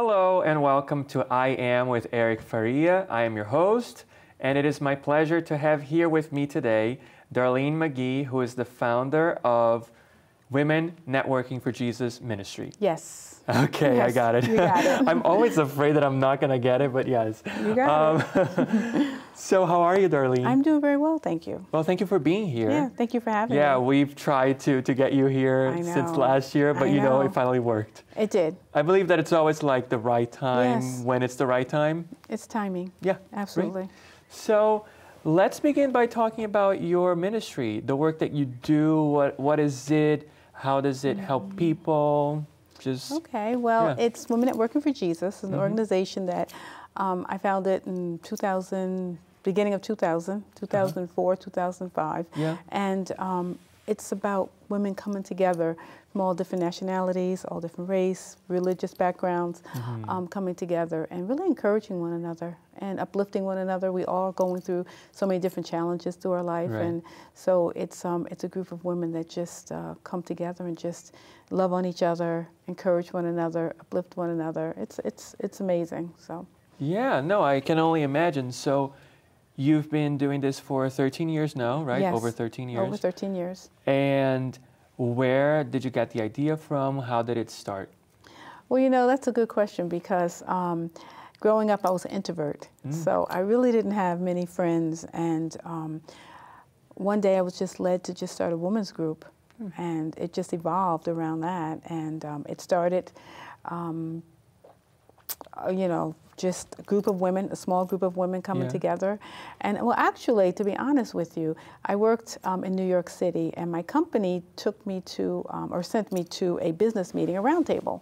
Hello and welcome to I Am with Eric Faria. I am your host, and it is my pleasure to have here with me today Darlene McGhee, who is the founder of Women Networking for Jesus Ministry. Yes. Okay, yes, I got it. You got it. I'm always afraid that I'm not going to get it, but yes. You got it. So how are you, Darlene? I'm doing very well, thank you. Well, thank you for being here. Yeah, thank you for having me. Yeah, we've tried to get you here since last year, but you know, it finally worked. It did. I believe that it's always like the right time, Yes. when it's the right time. It's timing. Yeah. Absolutely. Great. So let's begin by talking about your ministry, the work that you do. What is it? How does it help people? Okay, well, it's Women Networking for Jesus. It's an organization that I founded in beginning of 2004, 2005. Yeah. And it's about women coming together from all different nationalities, all different race, religious backgrounds, coming together and really encouraging one another and uplifting one another. We all going through so many different challenges through our life, Right. and so it's a group of women that just come together and just love on each other, encourage one another, uplift one another. It's amazing. So. Yeah, no, I can only imagine. So you've been doing this for 13 years now, right? Yes. Over 13 years. Over 13 years. And where did you get the idea from? How did it start? Well, you know, that's a good question because growing up, I was an introvert. So I really didn't have many friends. And one day I was just led to just start a women's group. And it just evolved around that. And it started, you know, just a group of women, a small group of women coming together. And well, actually, to be honest with you, I worked in New York City, and my company took me to, or sent me to a business meeting, a roundtable.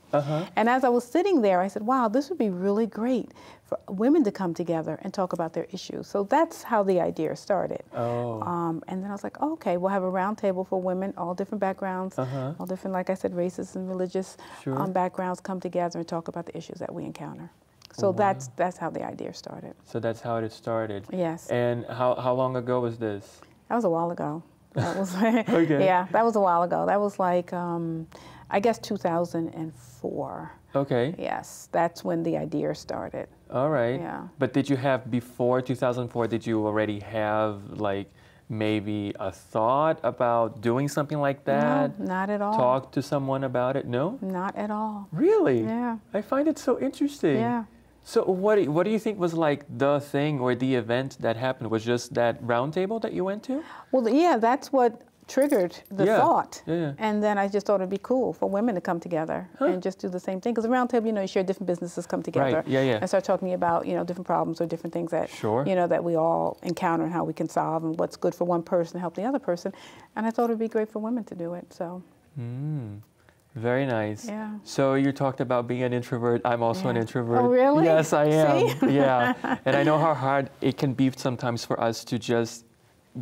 And as I was sitting there, I said, wow, this would be really great for women to come together and talk about their issues. So that's how the idea started. And then I was like, oh, okay, we'll have a roundtable for women, all different backgrounds, all different, like I said, races and religious backgrounds come together and talk about the issues that we encounter. So that's how the idea started. So that's how it started. Yes. And how long ago was this? That was a while ago. That was Okay. Yeah, that was a while ago. That was like I guess 2004. Okay. Yes, that's when the idea started. All right. Yeah. But did you have, before 2004, did you already have like maybe a thought about doing something like that? No, not at all. Talk to someone about it? No? Not at all. Really? Yeah. I find it so interesting. Yeah. So what do you think was like the thing or the event that happened? Was just that roundtable that you went to? Well, yeah, that's what triggered the thought. Yeah. And then I just thought it'd be cool for women to come together and just do the same thing. Because the roundtable, you know, you share different businesses come together. Right. Yeah, yeah. And start talking about, you know, different problems or different things that, you know, that we all encounter and how we can solve and what's good for one person to help the other person. And I thought it'd be great for women to do it, so. Very nice. Yeah. So you talked about being an introvert. I'm also an introvert. Oh, really? Yes, I am. See? Yeah. And I know how hard it can be sometimes for us to just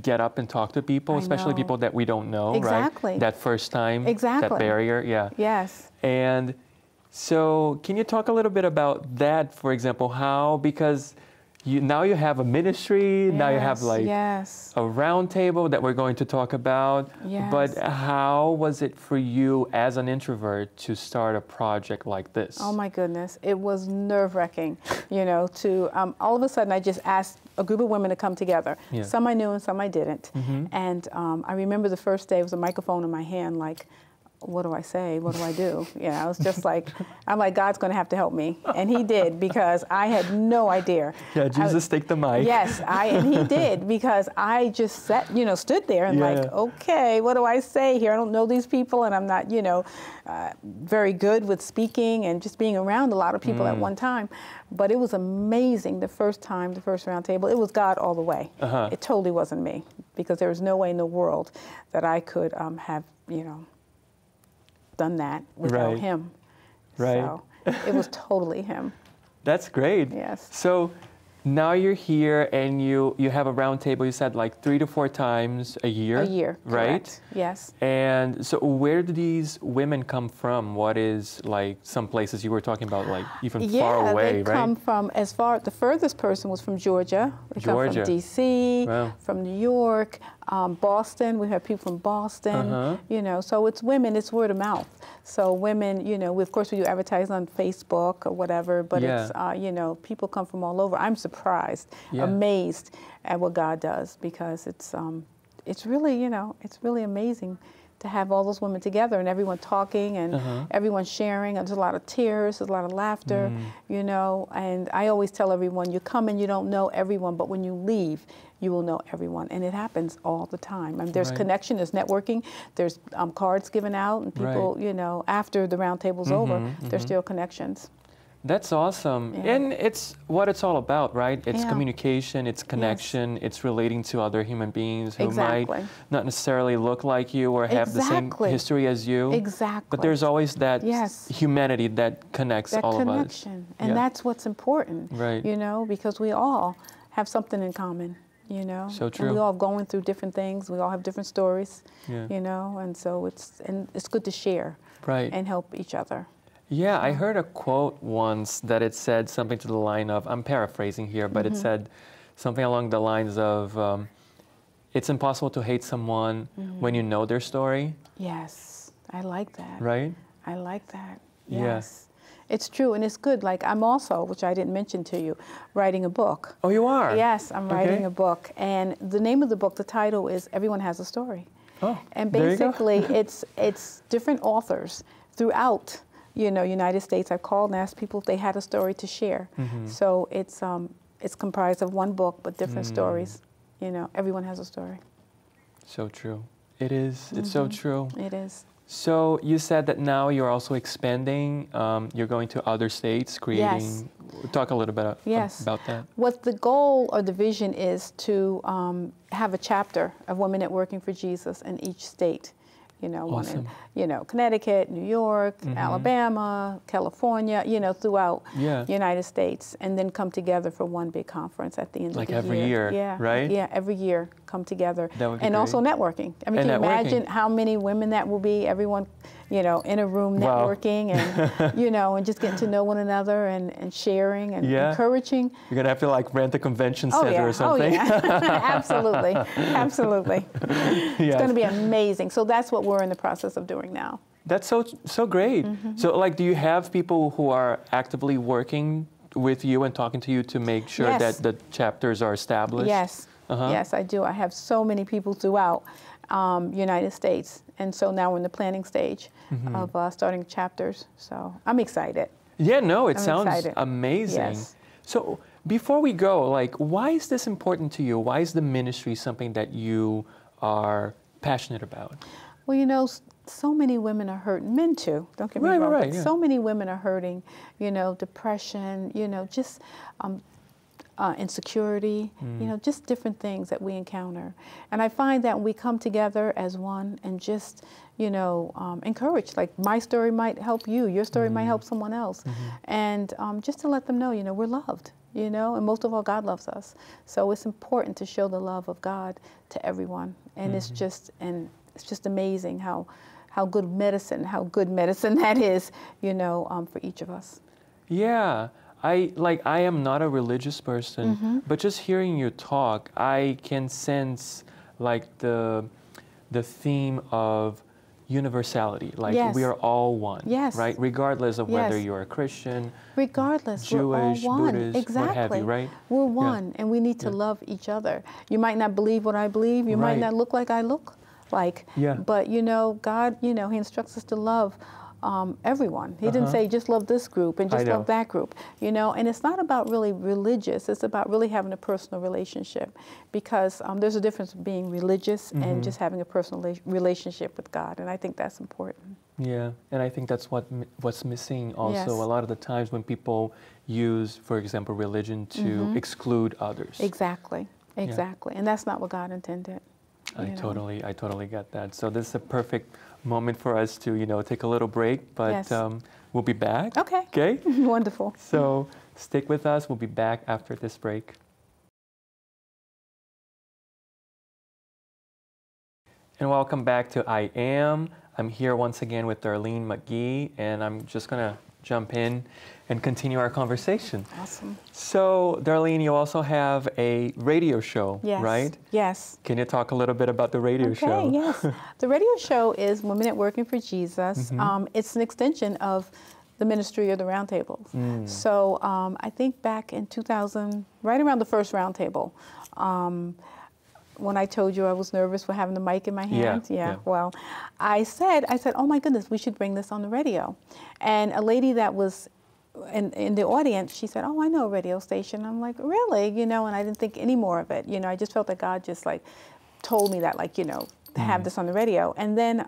get up and talk to people, especially people that we don't know, exactly. right? That first time, exactly. that barrier, yeah. Yes. And so can you talk a little bit about that, for example, how, because now you have a ministry, now you have like a round table that we're going to talk about, but how was it for you as an introvert to start a project like this? Oh my goodness, it was nerve-wracking, you know, to all of a sudden I just asked a group of women to come together. Some I knew and some I didn't. And I remember the first day, it was a microphone in my hand, like, what do I say? What do I do? You know, I was just like, I'm like, God's going to have to help me. And he did, because I had no idea. Yeah, Jesus, take the mic. Yes, and he did, because I just stood there and like, okay, what do I say here? I don't know these people, and I'm not, you know, very good with speaking and just being around a lot of people at one time. But it was amazing the first time, the first round table. It was God all the way. It totally wasn't me, because there was no way in the world that I could have, you know, done that without him. So it was totally him. That's great. Yes. So now you're here and you have a round table, you said like 3 to 4 times a year. A year, right? Correct. Yes. And so where do these women come from? What is like some places you were talking about, like even far away, they come from the furthest person was from Georgia. They come from DC, from New York, Boston, we have people from Boston, you know, so it's women, it's word of mouth. So women, you know, of course we do advertise on Facebook or whatever, but it's, you know, people come from all over. I'm surprised, amazed at what God does, because it's really, you know, it's really amazing to have all those women together and everyone talking and everyone sharing. There's a lot of tears, there's a lot of laughter, you know, and I always tell everyone, you come and you don't know everyone, but when you leave, you will know everyone. And it happens all the time. I mean, there's connection, there's networking, there's cards given out, and people, you know, after the round table's over, there's still connections. That's awesome. And it's what it's all about, right? It's communication, it's connection, it's relating to other human beings who might not necessarily look like you or have the same history as you. But there's always that humanity that connects all of us. And that's what's important, you know, because we all have something in common, you know. So true. And we all going through different things. We all have different stories, you know, and so it's good to share and help each other. Yeah, I heard a quote once that it said something to the line of, I'm paraphrasing here, but it said something along the lines of, it's impossible to hate someone when you know their story. Yes, I like that. Right? I like that. Yes. It's true, and it's good. Like, I'm also, which I didn't mention to you, writing a book. Oh, you are? Yes, I'm writing a book. And the name of the book, the title is Everyone Has a Story. Oh, and basically, it's different authors throughout, you know, United States. I've called and asked people if they had a story to share. So it's comprised of one book, but different stories. You know, everyone has a story. So true. It is. It's so true. It is. So you said that now you're also expanding. You're going to other states, creating. Talk a little bit about that. What the goal or the vision is to have a chapter of Women Networking for Jesus in each state. You know, one in, you know, Connecticut, New York, Alabama, California, you know, throughout United States, and then come together for one big conference at the end of the year. Like every year, right? Yeah, every year come together. That would be and great. Also networking. I mean, can you imagine how many women that will be? Everyone, you know, in a room networking and, you know, and just getting to know one another and sharing and encouraging. You're going to have to like rent a convention center or something. Oh, yeah. Absolutely. Absolutely. It's going to be amazing. So that's what we're in the process of doing now. That's so great. So like, do you have people who are actively working with you and talking to you to make sure that the chapters are established? Yes. Yes, I do. I have so many people throughout United States. And so now we're in the planning stage of starting chapters. So I'm excited. Yeah, no, it sounds amazing. Yes. So before we go, like, why is this important to you? Why is the ministry something that you are passionate about? Well, you know, so many women are hurting, men too, don't get me wrong, but so many women are hurting, you know, depression, you know, just insecurity, you know, just different things that we encounter. And I find that when we come together as one and just, you know, encourage, like my story might help you, your story might help someone else. And just to let them know, you know, we're loved, you know, and most of all, God loves us. So it's important to show the love of God to everyone. And it's just amazing how good medicine that is, you know, for each of us. Yeah. I am not a religious person, but just hearing you talk, I can sense like the theme of universality. Like we are all one, right? Regardless of whether you're a Christian, Jewish, we're all one. Buddhist, what have you, right? We're one, and we need to love each other. You might not believe what I believe. You might not look like I look like. But you know, God, you know, He instructs us to love everyone. He didn't say just love this group and just love that group, you know, and it's not about really religious, it's about really having a personal relationship, because there's a difference being religious and just having a personal relationship with God, and I think that's important. Yeah, and I think that's what's missing also a lot of the times when people use, for example, religion to exclude others. Exactly, and that's not what God intended. I totally get that. So this is a perfect moment for us to, you know, take a little break, but we'll be back. Okay. Wonderful. So stick with us. We'll be back after this break. And welcome back to I Am. I'm here once again with Darlene McGhee, and I'm just going to jump in and continue our conversation. Awesome. So, Darlene, you also have a radio show, yes. right? Yes. Can you talk a little bit about the radio show? Okay, yes. The radio show is Women at Working for Jesus. It's an extension of the ministry of the roundtables. So I think back in 2000, right around the first roundtable, when I told you I was nervous for having the mic in my hand, well, I said, oh my goodness, we should bring this on the radio. And a lady that was in the audience, she said, oh, I know a radio station. I'm like, really? You know, and I didn't think any more of it. You know, I just felt that God just like told me that, like, you know, to have this on the radio. And then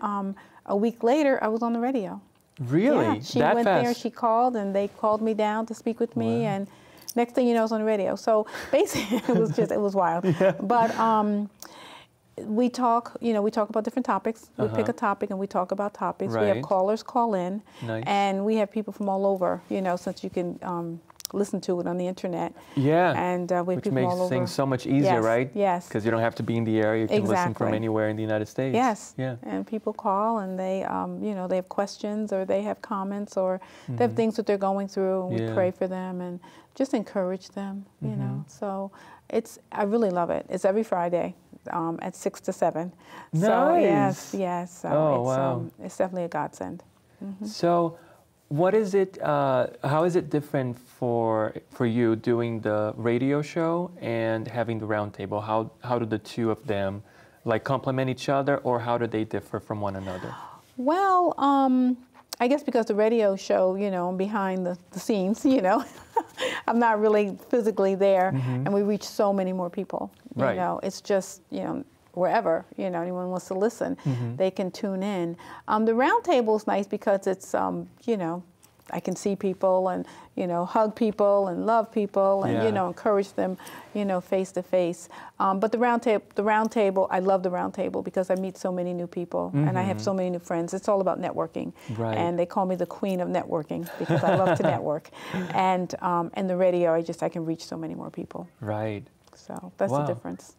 a week later, I was on the radio. Really? Yeah, she that went fast? there, she called, and they called me down to speak with me, and next thing you know, I was on the radio. So basically, it was wild. Yeah. But we talk about different topics. We pick a topic and we talk about topics. Right. We have callers call in, nice. And we have people from all over, you know, since you can listen to it on the internet. Yeah. And we have Which people makes all over. things so much easier, right? Yes. Because you don't have to be in the area. You can listen from anywhere in the United States. Yes. Yeah. And people call and they, you know, they have questions or they have comments or they have things that they're going through, and we pray for them and just encourage them, you know. So I really love it. It's every Friday at 6 to 7. Nice. So yes. So it's definitely a godsend. So what is it, how is it different for you doing the radio show and having the roundtable? How do the two of them like complement each other, or how do they differ from one another? Well, I guess because the radio show, you know, behind the scenes, you know, I'm not really physically there, and we reach so many more people. You know, it's just, you know, wherever, you know, anyone wants to listen, they can tune in. The roundtable is nice because it's, you know, I can see people and, you know, hug people and love people and, you know, encourage them, you know, face to face. But the roundtable, I love the roundtable because I meet so many new people and I have so many new friends. It's all about networking. Right. And they call me the queen of networking because I love to network. And the radio, I can reach so many more people. Right. So that's the difference.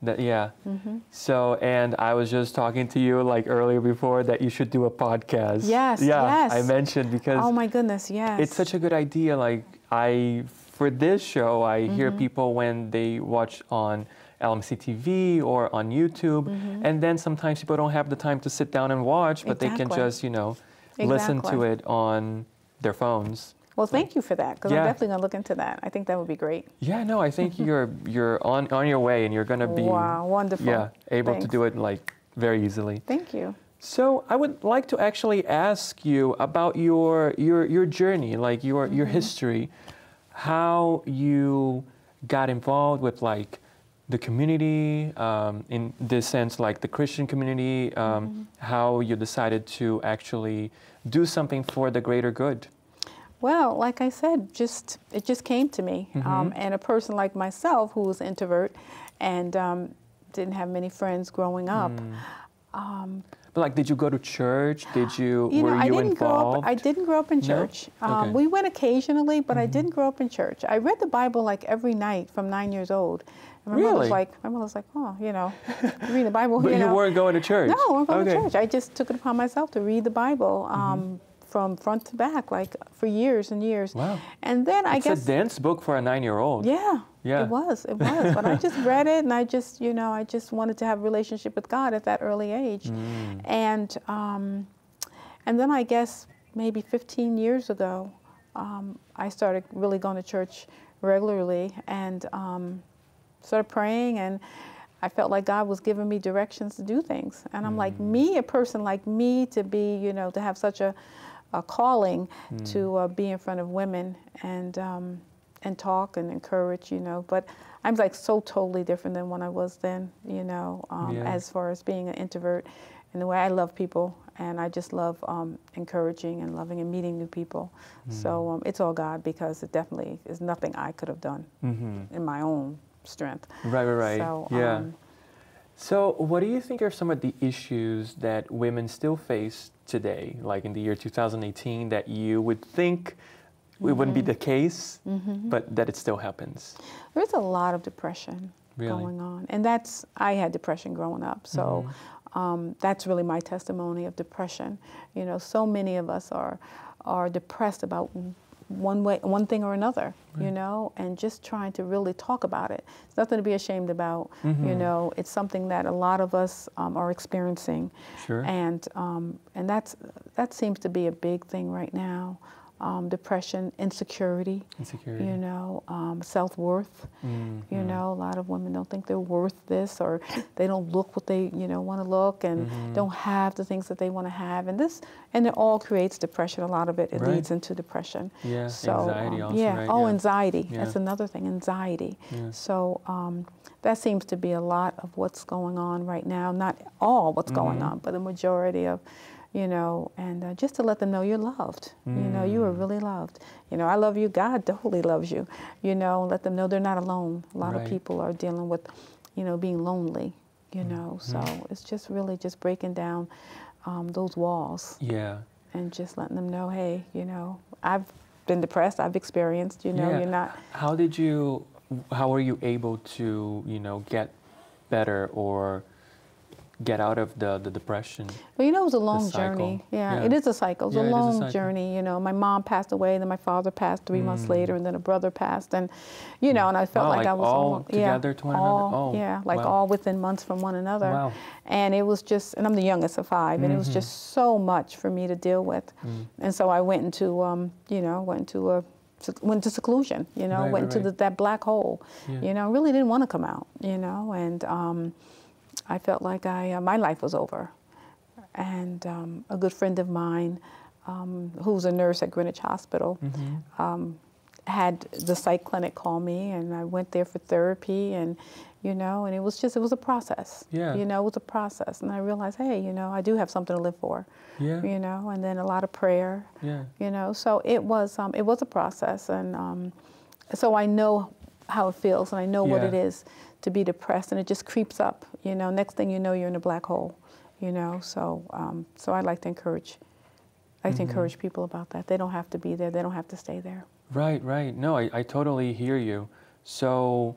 So, and I was just talking to you like earlier before that you should do a podcast. Yes, yes. I mentioned because oh my goodness, yes. It's such a good idea. Like for this show, I hear people when they watch on LMC TV or on YouTube, and then sometimes people don't have the time to sit down and watch, but they can just, you know, listen to it on their phones. Well, thank you for that, because I'm definitely going to look into that. I think that would be great. Yeah, no, I think you're on your way, and you're going to be wonderful. Able to do it like very easily. Thank you. So I would like to actually ask you about your journey, like your history, how you got involved with like the community, in this sense, like the Christian community, how you decided to actually do something for the greater good. Well, like I said, it just came to me. And a person like myself who was an introvert and didn't have many friends growing up. But like, did you go to church? Were you involved? I didn't grow up in church. No? Okay. We went occasionally, but I didn't grow up in church. I read the Bible like every night from 9 years old. And my mother was like, oh, you know, read the Bible. But you weren't going to church? No, I wasn't going to church. I just took it upon myself to read the Bible. From front to back, like for years and years. Wow. And then I guess it's a dense book for a 9-year-old. Yeah. It was. But I just read it, and I just wanted to have a relationship with God at that early age. And then I guess maybe 15 years ago, I started really going to church regularly and started praying, and I felt like God was giving me directions to do things. And I'm like, a person like me to be, you know, to have such a calling to be in front of women and talk and encourage, you know. But I'm like so totally different than when I was then, you know, as far as being an introvert. And the way I love people, and I just love encouraging and loving and meeting new people. So it's all God, because it definitely is nothing I could have done in my own strength. Right. So, so what do you think are some of the issues that women still face today, like in the year 2018, that you would think it wouldn't be the case, but that it still happens? There's a lot of depression going on. And I had depression growing up. So that's really my testimony of depression. You know, so many of us are depressed about one thing or another, you know, and just trying to really talk about it. It's nothing to be ashamed about, you know. It's something that a lot of us are experiencing. Sure. And that seems to be a big thing right now. Depression, insecurity, you know, self-worth. You know, a lot of women don't think they're worth this, or they don't look what they, you know, want to look, and don't have the things that they want to have. And it all creates depression. A lot of it leads into depression. Yeah, so, anxiety also, yeah. right? Oh, yeah. anxiety. Yeah. That's another thing, anxiety. Yeah. So that seems to be a lot of what's going on right now. Not all what's going on, but the majority of, you know, and just to let them know you're loved. You know, you are really loved. You know, I love you. God totally loves you. You know, let them know they're not alone. A lot of people are dealing with, you know, being lonely, you know. So it's just really just breaking down those walls. Yeah. And just letting them know, hey, you know, I've been depressed. I've experienced, you know, you're not. How were you able to, you know, get better or get out of the depression? Well, you know, it was a long journey. Yeah, it is a cycle. It was a long journey. You know, my mom passed away, then my father passed 3 months later, and then a brother passed, and you know, and I felt like I was all together to one another. All within months from one another. Wow. And it was just, and I'm the youngest of 5, and it was just so much for me to deal with, and so I went into, you know, went to seclusion. You know, went into that black hole. You know, really didn't want to come out. You know, and I felt like my life was over. And a good friend of mine, who's a nurse at Greenwich Hospital, had the psych clinic call me, and I went there for therapy, and you know, and it was a process. Yeah. You know, it was a process, and I realized, hey, you know, I do have something to live for. Yeah. You know, and then a lot of prayer. Yeah. You know, so it was a process, and so I know how it feels, and I know what it is to be depressed, and it just creeps up. You know, next thing you know, you're in a black hole. You know, so I'd like to encourage people about that. They don't have to be there. They don't have to stay there. Right, right. No, I totally hear you. So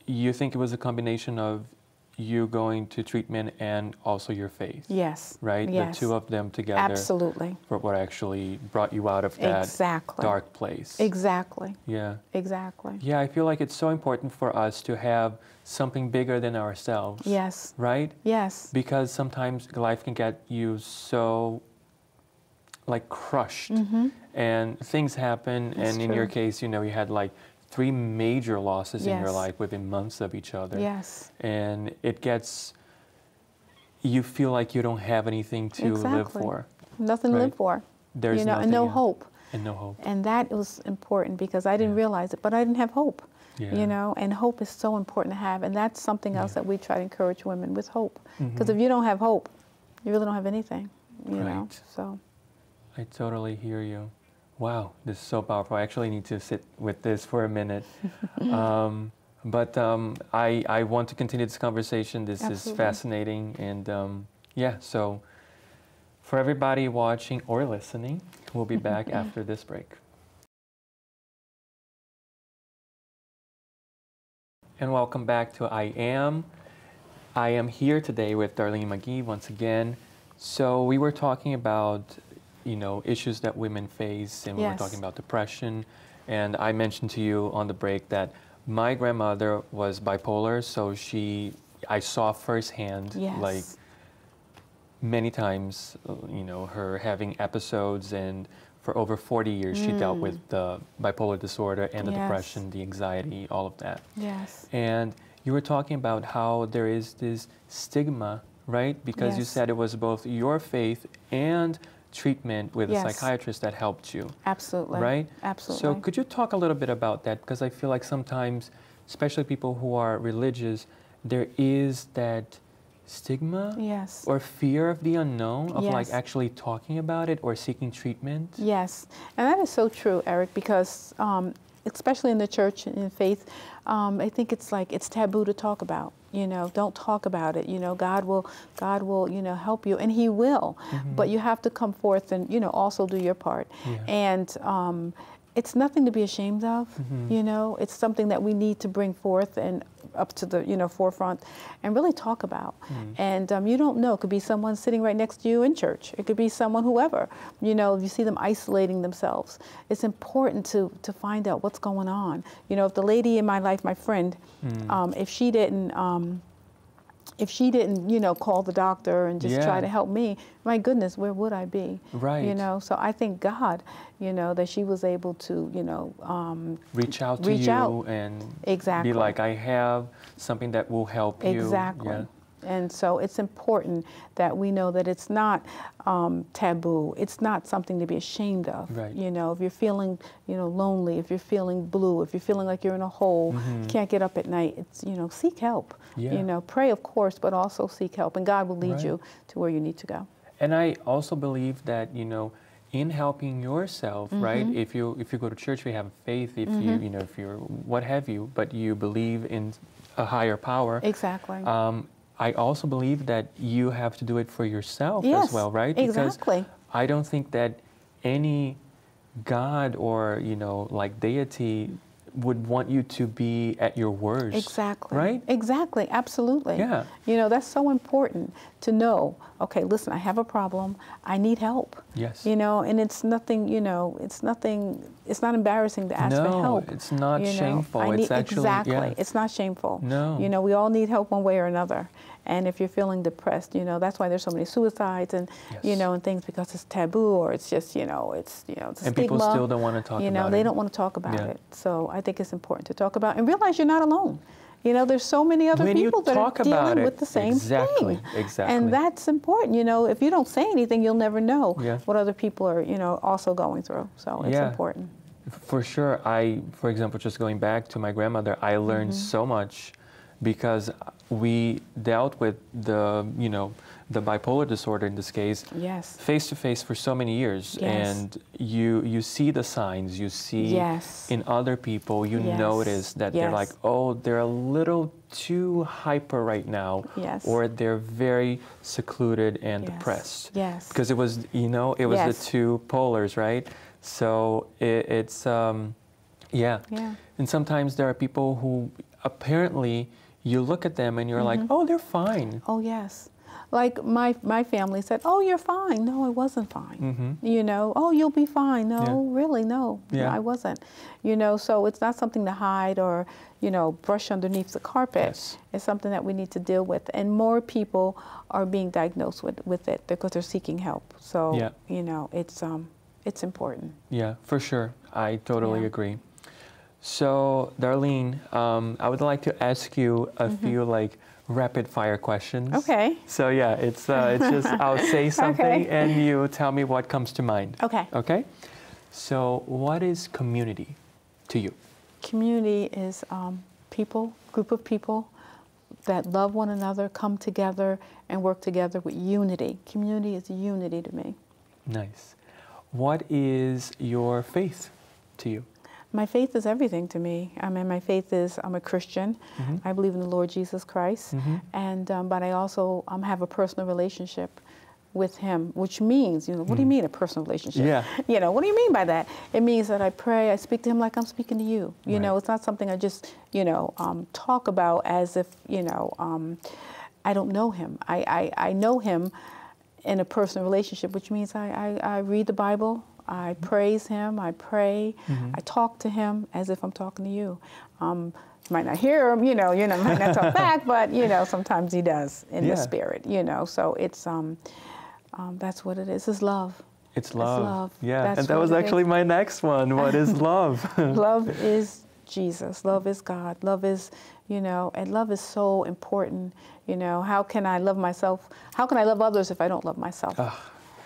you think it was a combination of you going to treatment and also your faith? Yes. Right? Yes. The two of them together. Absolutely. For what actually brought you out of that dark place. Exactly. Yeah. Exactly. Yeah, I feel like it's so important for us to have something bigger than ourselves. Yes. Right? Yes. Because sometimes life can get you so like crushed, and things happen. That's in your case, you know, you had like 3 major losses in your life within months of each other. Yes. And it gets, you feel like you don't have anything to live for. Nothing to live for. There's nothing, and no hope. And no hope. And that was important because I didn't realize it, but I didn't have hope. You know, and hope is so important to have, and that's something else that we try to encourage women with hope. Because if you don't have hope, you really don't have anything. You know, so. I totally hear you. Wow, this is so powerful. I actually need to sit with this for a minute. But I want to continue this conversation. This is fascinating. And yeah, so for everybody watching or listening, we'll be back after this break. And welcome back to I Am here today with Darlene McGhee once again. So we were talking about, you know, issues that women face, and we were talking about depression. And I mentioned to you on the break that my grandmother was bipolar, so I saw firsthand, like many times, you know, her having episodes, and for over 40 years she dealt with the bipolar disorder and the depression, the anxiety, all of that. Yes. And you were talking about how there is this stigma, right? Because you said it was both your faith and treatment with a psychiatrist that helped you. Absolutely. Right? Absolutely. So could you talk a little bit about that? Because I feel like sometimes, especially people who are religious, there is that stigma or fear of the unknown, of like actually talking about it or seeking treatment. Yes, and that is so true, Eric, because especially in the church and in faith, I think it's like it's taboo to talk about. You know, don't talk about it. You know, God will, you know, help you, and He will. But you have to come forth and, you know, also do your part. And it's nothing to be ashamed of. You know, it's something that we need to bring forth and up to the, you know, forefront and really talk about. And you don't know, it could be someone sitting right next to you in church. It could be someone, whoever, you know, if you see them isolating themselves. It's important to find out what's going on. You know, if the lady in my life, my friend, if she didn't, you know, call the doctor and just try to help me, my goodness, where would I be? Right. You know, so I thank God, you know, that she was able to, you know, reach out to you and be like, I have something that will help you. Exactly. Yeah. And so it's important that we know that it's not taboo. It's not something to be ashamed of. Right. You know, if you're feeling, you know, lonely, if you're feeling blue, if you're feeling like you're in a hole, you can't get up at night, it's, you know, seek help. You know, pray, of course, but also seek help. And God will lead you to where you need to go. And I also believe that, you know, in helping yourself, right? If you go to church, you have faith, if you know, if you're what have you, but you believe in a higher power. Exactly. I also believe that you have to do it for yourself as well, right? Exactly. Because I don't think that any God or, you know, like deity would want you to be at your worst. Exactly. Right? Exactly. Absolutely. Yeah. You know, that's so important to know, okay, listen, I have a problem. I need help. Yes. You know, and it's nothing, you know, it's not embarrassing to ask for help. No, it's not shameful. It's actually, exactly. It's not shameful. No. You know, we all need help one way or another. And if you're feeling depressed, you know, that's why there's so many suicides and, you know, and things, because it's taboo, or it's just, you know, it's a and stigma. People still don't want to talk about it. You know, they don't want to talk about it. So I think it's important to talk about and realize you're not alone. You know, there's so many other people that are dealing with the same thing. Exactly. And that's important. You know, if you don't say anything, you'll never know what other people are, you know, also going through. So it's important. For sure. For example, just going back to my grandmother, I learned so much because we dealt with the, you know, the bipolar disorder in this case, face to face for so many years, and you see the signs, you see in other people, you notice that they're like, oh, they're a little too hyper right now, or they're very secluded and depressed, because it was, you know, it was the two polars, right? So it's and sometimes there are people who apparently you look at them and you're like, oh, they're fine. Oh, yes. Like my family said, oh, you're fine. No, I wasn't fine. You know, oh, you'll be fine. No, really, no, I wasn't. You know, so it's not something to hide or, you know, brush underneath the carpet. It's something that we need to deal with. And more people are being diagnosed with it because they're seeking help. So, you know, it's important. Yeah, for sure. I totally agree. So, Darlene, I would like to ask you a few like rapid fire questions. Okay. So yeah, it's just I'll say something and you tell me what comes to mind. Okay. Okay. So, what is community to you? Community is group of people that love one another, come together, and work together with unity. Community is unity to me. Nice. What is your faith to you? My faith is everything to me. I mean, my faith is I'm a Christian. I believe in the Lord Jesus Christ, and but I also have a personal relationship with Him, which means, you know, what do you mean a personal relationship? Yeah. You know, what do you mean by that? It means that I pray, I speak to Him like I'm speaking to you. You know, it's not something I just, you know, talk about as if, you know, I don't know Him. I know Him in a personal relationship, which means I read the Bible. I praise Him, I pray, I talk to Him as if I'm talking to you. You might not hear Him, you know, might not talk back, but, you know, sometimes He does in the spirit, you know. So it's, that's what it is. It's love. It's love. It's love. Yeah, that's and that was actually my next one. What is love? Love is Jesus. Love is God. Love is, you know, and love is so important. You know, how can I love myself? How can I love others if I don't love myself?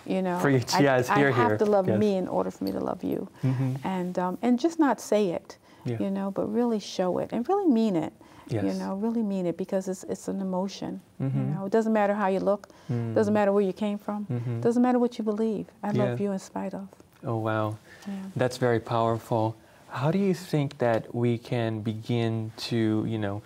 You know, Preach. I have to love yes. me in order for me to love you, and just not say it, you know, but really show it and really mean it. Yes. You know, really mean it, because it's an emotion. You know, it doesn't matter how you look, doesn't matter where you came from, doesn't matter what you believe. I love you in spite of. Oh wow, that's very powerful. How do you think that we can begin to, you know,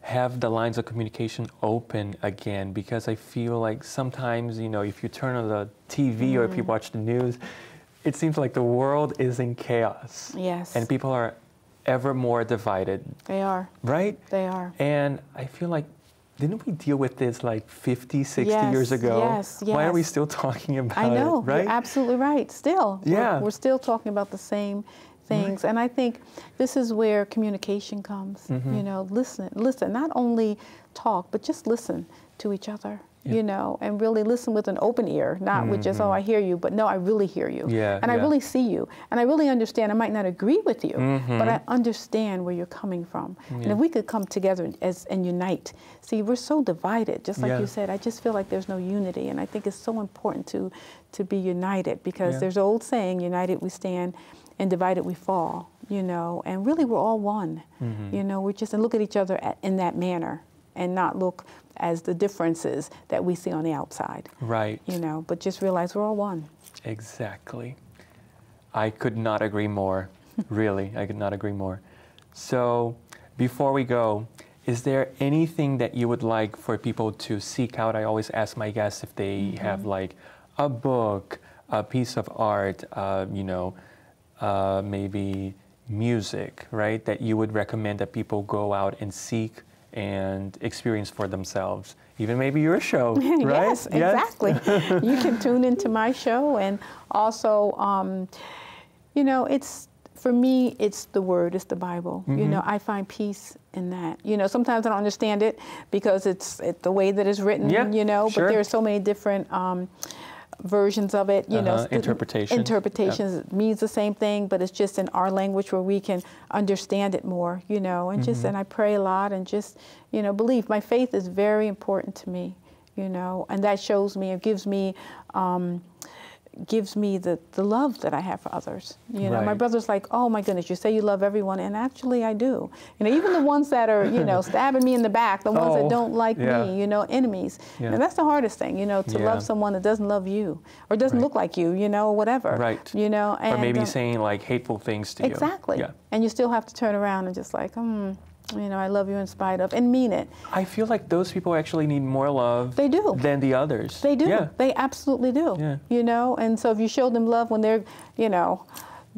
have the lines of communication open again? Because I feel like sometimes, you know, if you turn on the TV or if you watch the news, it seems like the world is in chaos. Yes. And people are ever more divided. They are. Right? They are. And I feel like, didn't we deal with this like 50, 60 years ago? Yes, yes. Why are we still talking about it? I know, right? You're absolutely right. Still, yeah. we're still talking about the same things. Right. And I think this is where communication comes. You know, listen, not only talk, but just listen to each other. You know, and really listen with an open ear, not with just, oh, I hear you, but no, I really hear you. Yeah, and I really see you. And I really understand. I might not agree with you, but I understand where you're coming from. And if we could come together and unite. See, we're so divided, just like you said. I just feel like there's no unity. And I think it's so important to be united, because there's an old saying, united we stand and divided we fall, you know. And really, we're all one. You know, we're just, and look at each other in that manner, and not look as the differences that we see on the outside. Right. You know, but just realize we're all one. Exactly. I could not agree more. Really, I could not agree more. So, before we go, is there anything that you would like for people to seek out? I always ask my guests if they have like a book, a piece of art, you know, maybe music, right? That you would recommend that people go out and seek and experience for themselves. Even maybe your show, right? Yes, exactly. You can tune into my show, and also, you know, it's, for me, it's the Word, it's the Bible. You know, I find peace in that. You know, sometimes I don't understand it because it's the way that it's written, you know, but there are so many different versions of it, you know. Interpretations means the same thing, but it's just in our language where we can understand it more, you know, and just, and I pray a lot, and just, you know, believe. My faith is very important to me, you know, and that shows me, it gives me the love that I have for others. You know, my brother's like, oh my goodness, you say you love everyone, and actually I do. You know, even the ones that are, you know, stabbing me in the back, the ones that don't like me, you know, enemies. And that's the hardest thing, you know, to love someone that doesn't love you, or doesn't look like you know, whatever. Right. You know, and, or maybe saying like hateful things to you. Exactly. And you still have to turn around and just like, you know, I love you in spite of, and mean it. I feel like those people actually need more love than the others. They do. They absolutely do. You know, and so if you show them love when they're, you know,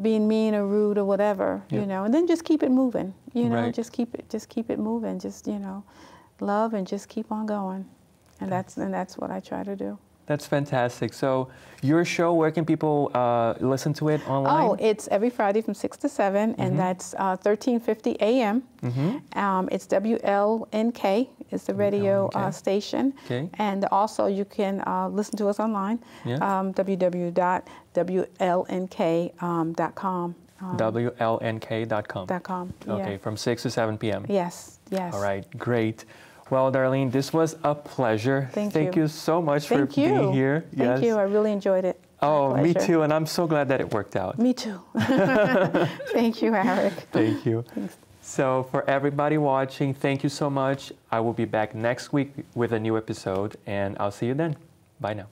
being mean or rude or whatever, you know, and then just keep it moving. You know, just keep it moving. Just, you know, love and just keep on going. And that's what I try to do. That's fantastic. So your show, where can people listen to it online? Oh, it's every Friday from 6 to 7, and that's 1350 a.m. It's WLNK is the radio station. And also you can listen to us online, www.wlnk.com. WLNK.com. Okay, from 6 to 7 p.m. Yes, yes. All right, great. Well, Darlene, this was a pleasure. Thank you so much for being here. Thank you. I really enjoyed it. Oh, me too. And I'm so glad that it worked out. Me too. Thank you, Eric. Thank you. Thanks. So for everybody watching, thank you so much. I will be back next week with a new episode, and I'll see you then. Bye now.